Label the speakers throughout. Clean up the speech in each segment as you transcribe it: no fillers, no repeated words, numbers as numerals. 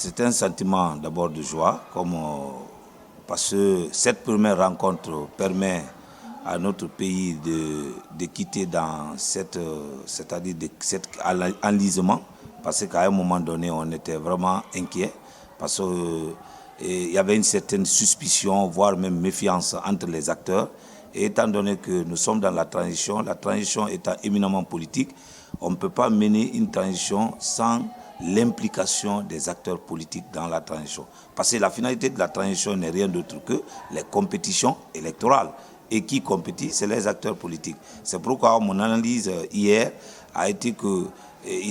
Speaker 1: C'est un sentiment d'abord de joie, parce que cette première rencontre permet à notre pays de quitter dans c'est-à-dire cet enlisement, parce qu'à un moment donné, on était vraiment inquiet, parce qu'il y avait une certaine suspicion, voire même méfiance entre les acteurs. Et étant donné que nous sommes dans la transition étant éminemment politique, on ne peut pas mener une transition sans l'implication des acteurs politiques dans la transition. Parce que la finalité de la transition n'est rien d'autre que les compétitions électorales. Et qui compétit, c'est les acteurs politiques. C'est pourquoi mon analyse hier a été qu'il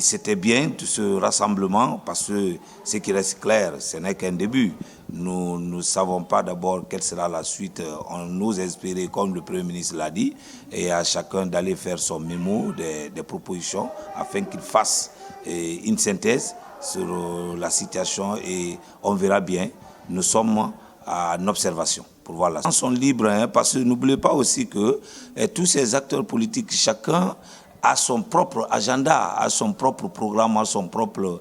Speaker 1: c'était bien tout ce rassemblement, parce que ce qui reste clair, ce n'est qu'un début. Nous ne savons pas d'abord quelle sera la suite. On nous espérer, comme le Premier ministre l'a dit, et à chacun d'aller faire son mémo, des propositions, afin qu'il fasse une synthèse sur la situation, et on verra bien. Nous sommes en observation pour voir la situation. Ils sont libres, parce que n'oubliez pas aussi que tous ces acteurs politiques, chacun a son propre agenda, a son propre programme, a son propre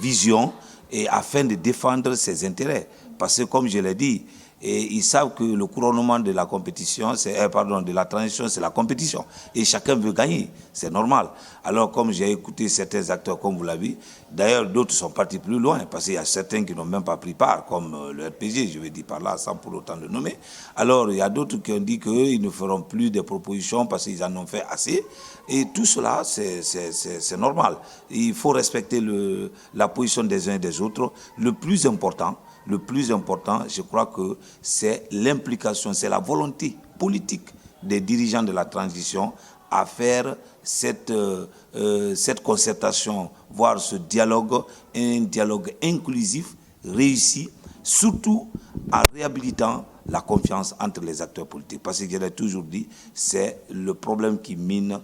Speaker 1: vision, et afin de défendre ses intérêts. Parce que, comme je l'ai dit, ils savent que le couronnement de la compétition, de la transition, c'est la compétition. Et chacun veut gagner, c'est normal. Alors, comme j'ai écouté certains acteurs, comme vous l'avez dit, d'ailleurs, d'autres sont partis plus loin, parce qu'il y a certains qui n'ont même pas pris part, comme le RPG, je vais dire par là, sans pour autant le nommer. Alors, il y a d'autres qui ont dit qu'ils ne feront plus des propositions parce qu'ils en ont fait assez. Et tout cela, c'est normal. Il faut respecter la position des uns et des autres. Le plus important, je crois que c'est l'implication, c'est la volonté politique des dirigeants de la transition à faire cette concertation, voire ce dialogue, un dialogue inclusif, réussi, surtout en réhabilitant la confiance entre les acteurs politiques. Parce que je l'ai toujours dit, c'est le problème qui mine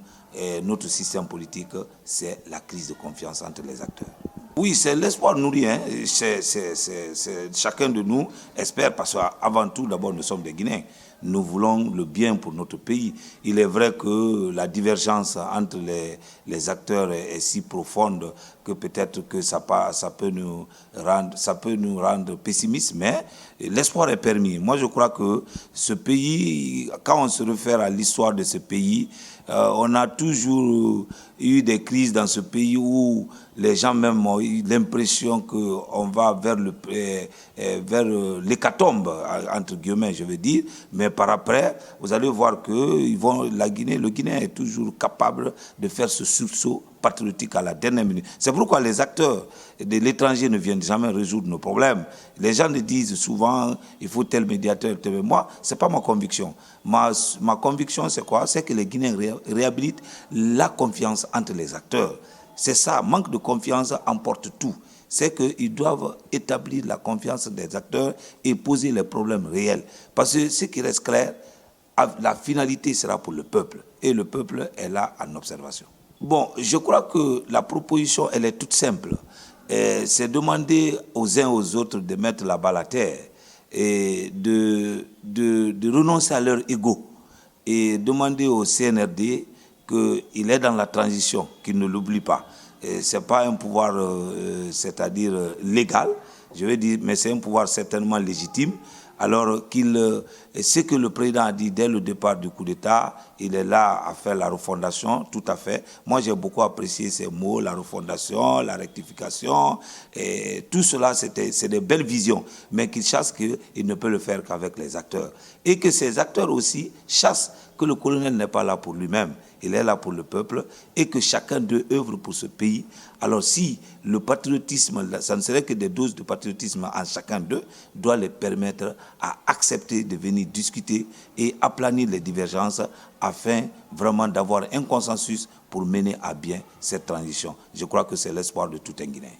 Speaker 1: notre système politique, c'est la crise de confiance entre les acteurs. Oui, c'est l'espoir nourri. Chacun de nous espère, parce qu'avant tout, d'abord, nous sommes des Guinéens. Nous voulons le bien pour notre pays. Il est vrai que la divergence entre les acteurs est si profonde que peut-être que ça peut nous rendre pessimistes, mais l'espoir est permis. Moi, je crois que ce pays, quand on se réfère à l'histoire de ce pays, on a toujours eu des crises dans ce pays où les gens même ont eu l'impression qu'on va vers l'hécatombe, entre guillemets, je veux dire. Mais par après, vous allez voir que le Guinéen est toujours capable de faire ce sursaut patriotique à la dernière minute. C'est pourquoi les acteurs de l'étranger ne viennent jamais résoudre nos problèmes. Les gens le disent souvent, il faut tel médiateur, tel. Moi, ce n'est pas ma conviction. Ma conviction, c'est quoi? C'est que les Guinéens réhabilitent la confiance entre les acteurs. C'est ça, manque de confiance emporte tout. C'est qu'ils doivent établir la confiance des acteurs et poser les problèmes réels. Parce que ce qui reste clair, la finalité sera pour le peuple. Et le peuple est là en observation. Bon, je crois que la proposition, elle est toute simple. C'est demander aux uns aux autres de mettre la balle à terre et de renoncer à leur ego et demander au CNRD qu'il est dans la transition, qu'il ne l'oublie pas. Ce n'est pas un pouvoir, c'est-à-dire légal, je veux dire, mais c'est un pouvoir certainement légitime. Alors ce que le président a dit dès le départ du coup d'État, il est là à faire la refondation, tout à fait. Moi, j'ai beaucoup apprécié ces mots, la refondation, la rectification, et tout cela, c'est des belles visions, mais qu'il chasse qu'il ne peut le faire qu'avec les acteurs. Et que ces acteurs aussi chassent que le colonel n'est pas là pour lui-même, il est là pour le peuple, et que chacun d'eux œuvre pour ce pays. Alors si le patriotisme, ça ne serait que des doses de patriotisme en chacun d'eux, doit les permettre à accepter de venir discuter et aplanir les divergences afin vraiment d'avoir un consensus pour mener à bien cette transition. Je crois que c'est l'espoir de tout un Guinéen.